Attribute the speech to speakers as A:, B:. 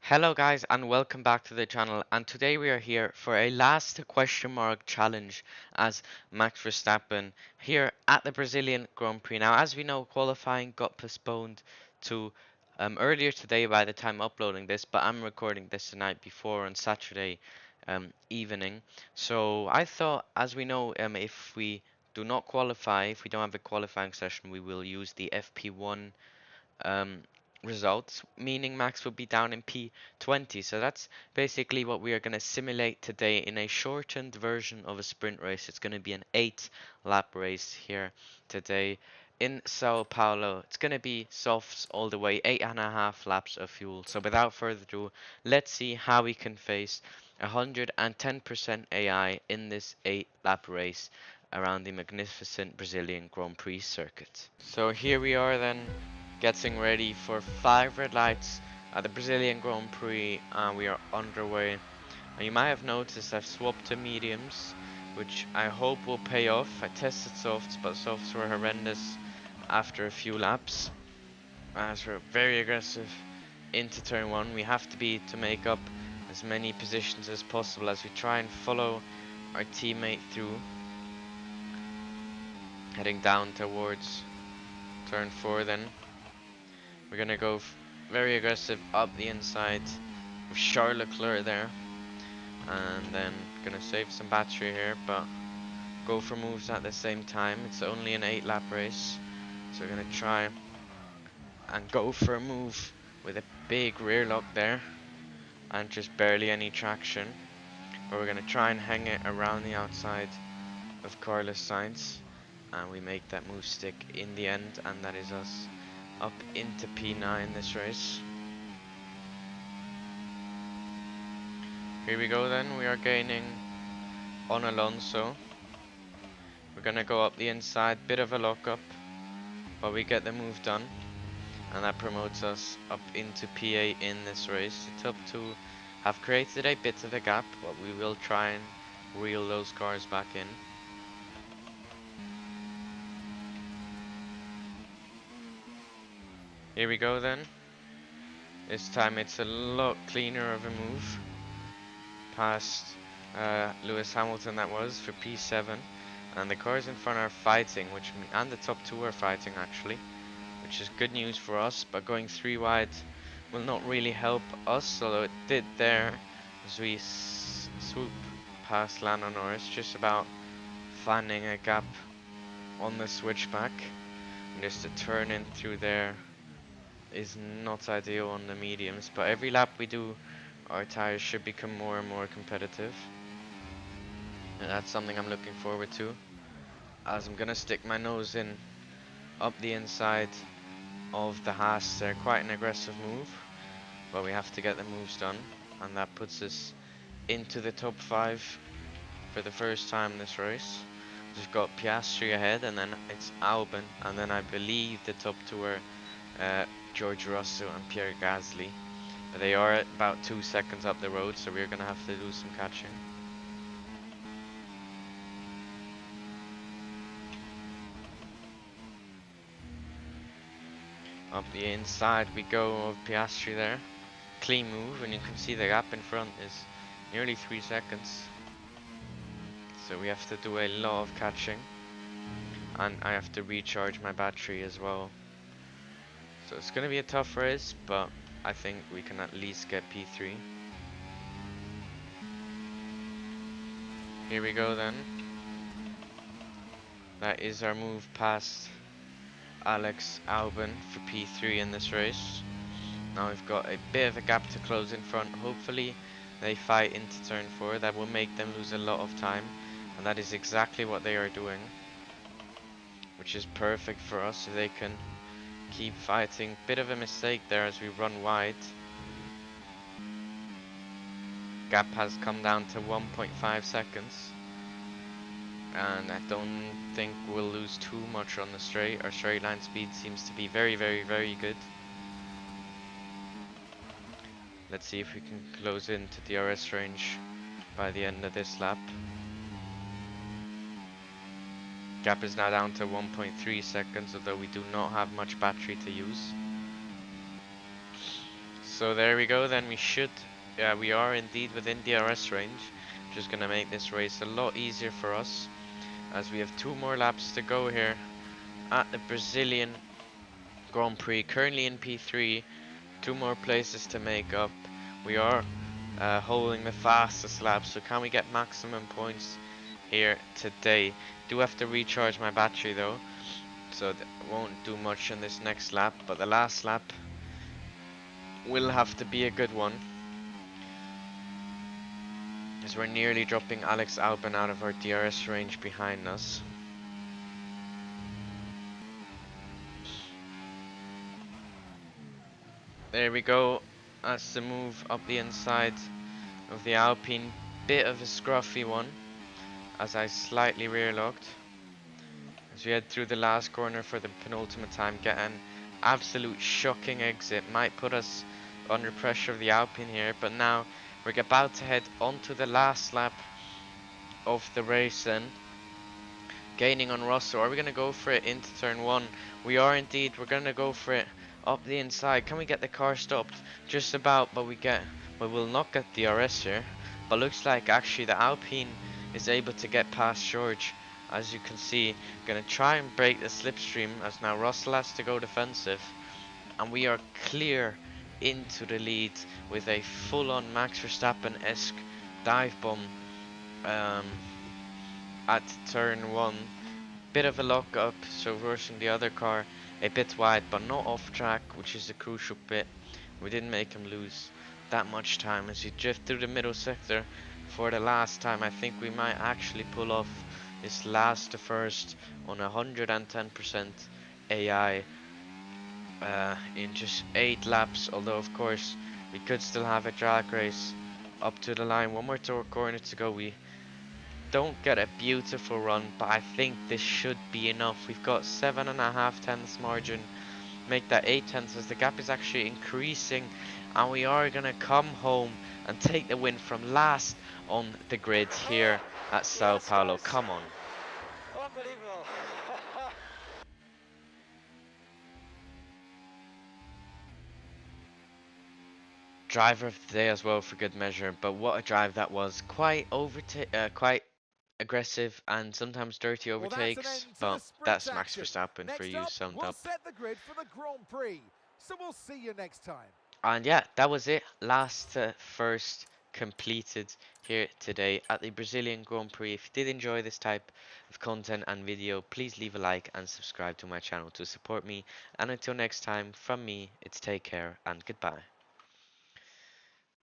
A: Hello guys and welcome back to the channel, and today we are here for a last question mark challenge as Max Verstappen here at the Brazilian Grand Prix. Now, as we know, qualifying got postponed to earlier today by the time uploading this, but I'm recording this the night before on Saturday evening. So I thought, as we know, if we do not qualify, if we don't have a qualifying session, we will use the FP1 um, results, meaning Max will be down in P20. So that's basically what we are going to simulate today in a shortened version of a sprint race. It's going to be an 8-lap race here today in Sao Paulo. It's going to be softs all the way, 8.5 laps of fuel. So without further ado, let's see how we can face 110% AI in this 8-lap race around the magnificent Brazilian Grand Prix circuit. So here we are then, getting ready for 5 red lights at the Brazilian Grand Prix, and we are underway. And you might have noticed I've swapped to mediums, which I hope will pay off. I tested softs, but softs were horrendous after a few laps, as we're very aggressive into turn 1. We have to make up as many positions as possible as we try and follow our teammate through, heading down towards turn 4 then. We're gonna go very aggressive up the inside with Charles Leclerc there, and then gonna save some battery here, but go for moves at the same time. It's only an 8-lap race, so we're gonna try and go for a move with a big rear lock there and just barely any traction. But we're gonna try and hang it around the outside of Carlos Sainz, and we make that move stick in the end, and that is us up into P9 this race. Here we go then, we are gaining on Alonso. We're gonna go up the inside, bit of a lockup, but we get the move done, and that promotes us up into P8 in this race. The top two have created a bit of a gap, but we will try and reel those cars back in. Here we go then. This time it's a lot cleaner of a move. Past Lewis Hamilton that was for P7. And the cars in front are fighting, and the top two are fighting actually, which is good news for us, but going 3 wide will not really help us, although it did there as we swoop past Lando Norris, just about finding a gap on the switchback. And just a turn in through there is not ideal on the mediums, but every lap we do, our tires should become more and more competitive, and that's something I'm looking forward to, as I'm gonna stick my nose in up the inside of the Haas. They're quite an aggressive move, but we have to get the moves done, and that puts us into the top 5 for the first time this race. We've got Piastri ahead, and then it's Albon, and then I believe the top two are George Russell and Pierre Gasly. They are at about 2 seconds up the road, so we're gonna have to do some catching. Up the inside we go of Piastri there. Clean move, and you can see the gap in front is nearly 3 seconds. So we have to do a lot of catching, and I have to recharge my battery as well. So it's gonna be a tough race, but I think we can at least get P3. Here we go then. That is our move past Alex Albon for P3 in this race. Now we've got a bit of a gap to close in front. Hopefully they fight into turn 4. That will make them lose a lot of time, and that is exactly what they are doing, which is perfect for us if they can keep fighting. Bit of a mistake there as we run wide. Gap has come down to 1.5 seconds, and I don't think we'll lose too much on the straight. Our straight line speed seems to be very good. Let's see if we can close into DRS range by the end of this lap. Gap is now down to 1.3 seconds, although we do not have much battery to use. So there we go then, yeah, we are indeed within DRS range, which is going to make this race a lot easier for us, as we have 2 more laps to go here at the Brazilian Grand Prix, currently in P3, 2 more places to make up. We are holding the fastest lap, so can we get maximum points here today? Do have to recharge my battery though, so won't do much in this next lap, but the last lap will have to be a good one, as we're nearly dropping Alex Albon out of our DRS range behind us. There we go. That's the move up the inside of the Alpine. Bit of a scruffy one, as I slightly rear locked as we head through the last corner for the penultimate time. Get an absolute shocking exit. Might put us under pressure of the Alpine here, but now we're about to head onto the last lap of the race and gaining on Russell. Are we going to go for it into turn 1? We are indeed. We're going to go for it up the inside. Can we get the car stopped? Just about, but we will not get DRS here. But looks like actually the Alpine is able to get past George. As you can see, going to try and break the slipstream, as now Russell has to go defensive. And we are clear into the lead with a full-on Max Verstappen-esque dive bomb at turn 1. Bit of a lock up, so reversing the other car a bit wide, but not off track, which is the crucial bit. We didn't make him lose that much time as he drift through the middle sector for the last time. I think we might actually pull off this last to first on 110% AI in just 8 laps, although of course we could still have a drag race up to the line. 1 more corner to go. We don't get a beautiful run, but I think this should be enough. We've got 7.5 tenths margin, make that 8 tenths as the gap is actually increasing, and we are gonna come home and take the win from last on the grid here at Sao Paulo. Come on.
B: Unbelievable.
A: Driver of the day as well for good measure, but what a drive that was. Quite quite aggressive and sometimes dirty overtakes, but that's Max Verstappen for you summed
B: We'll
A: up.
B: set the grid for the Grand Prix. So we'll see you next time.
A: And yeah, that was it. Last to first completed here today at the Brazilian Grand Prix. If you did enjoy this type of content and video, please leave a like and subscribe to my channel to support me. And until next time, from me, it's take care and goodbye.